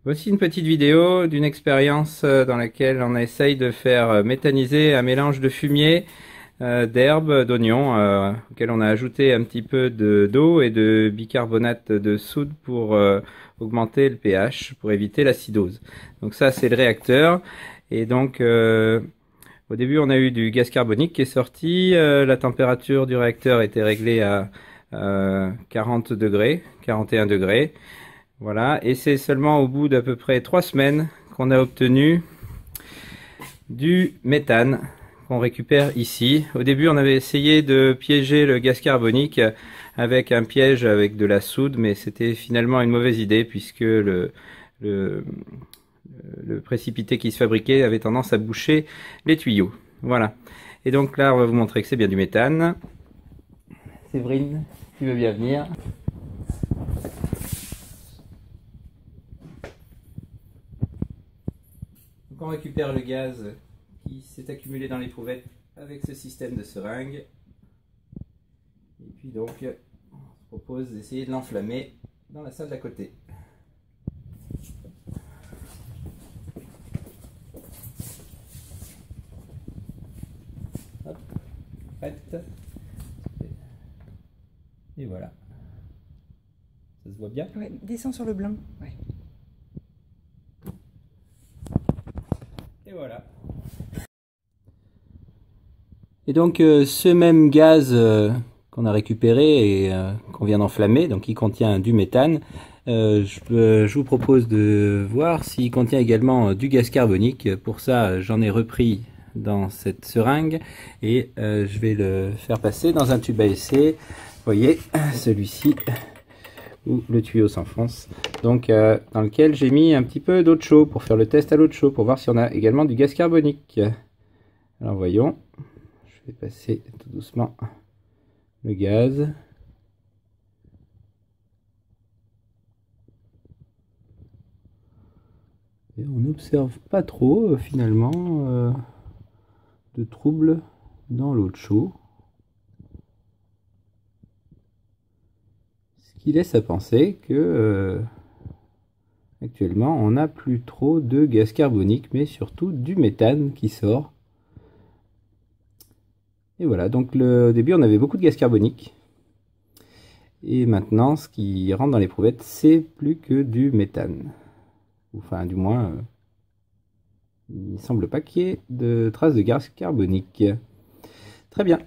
Voici une petite vidéo d'une expérience dans laquelle on essaye de faire méthaniser un mélange de fumier, d'herbes, d'oignons, auquel on a ajouté un petit peu d'eau et de bicarbonate de soude pour augmenter le pH, pour éviter l'acidose. Donc ça c'est le réacteur. Et donc au début on a eu du gaz carbonique qui est sorti, la température du réacteur était réglée à 40 degrés, 41 degrés. Voilà, et c'est seulement au bout d'à peu près 3 semaines qu'on a obtenu du méthane qu'on récupère ici. Au début, on avait essayé de piéger le gaz carbonique avec un piège avec de la soude, mais c'était finalement une mauvaise idée puisque le précipité qui se fabriquait avait tendance à boucher les tuyaux. Voilà. Et donc là, on va vous montrer que c'est bien du méthane. Séverine, tu veux bien venir? Donc on récupère le gaz qui s'est accumulé dans l'éprouvette avec ce système de seringue. Et puis donc on se propose d'essayer de l'enflammer dans la salle d'à côté. Hop, prête. Et voilà. Ça se voit bien? Ouais, descends sur le blanc. Ouais. Et voilà. Et donc ce même gaz qu'on a récupéré et qu'on vient d'enflammer, donc il contient du méthane, je vous propose de voir s'il contient également du gaz carbonique. Pour ça, j'en ai repris dans cette seringue et je vais le faire passer dans un tube à essai. Vous voyez, celui-ci où le tuyau s'enfonce, donc dans lequel j'ai mis un petit peu d'eau de chaud pour faire le test à l'eau de chaud, pour voir si on a également du gaz carbonique. Alors voyons, je vais passer tout doucement le gaz. Et on n'observe pas trop finalement de troubles dans l'eau de chaud. Ce qui laisse à penser que actuellement on n'a plus trop de gaz carbonique, mais surtout du méthane qui sort. Et voilà, donc au début on avait beaucoup de gaz carbonique. Et maintenant ce qui rentre dans l'éprouvette, c'est plus que du méthane. Enfin du moins, il ne semble pas qu'il y ait de traces de gaz carbonique. Très bien.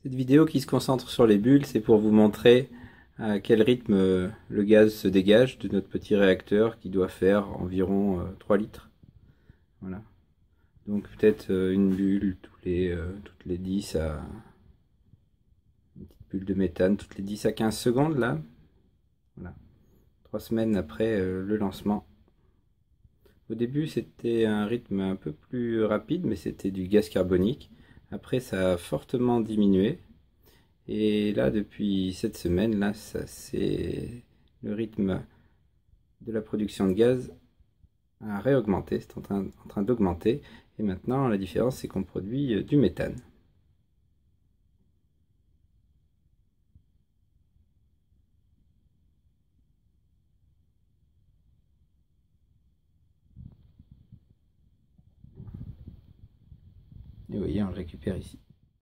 Cette vidéo qui se concentre sur les bulles, c'est pour vous montrer à quel rythme le gaz se dégage de notre petit réacteur qui doit faire environ 3 litres. Voilà. Donc peut-être une bulle toutes les 10 à... Une petite bulle de méthane toutes les 10 à 15 secondes là. Voilà. 3 semaines après le lancement. Au début c'était un rythme un peu plus rapide, mais c'était du gaz carbonique. Après ça a fortement diminué. Et là depuis cette semaine là, c'est le rythme de la production de gaz a réaugmenté, c'est en train d'augmenter. Et maintenant la différence c'est qu'on produit du méthane. Et vous voyez, on le récupère ici.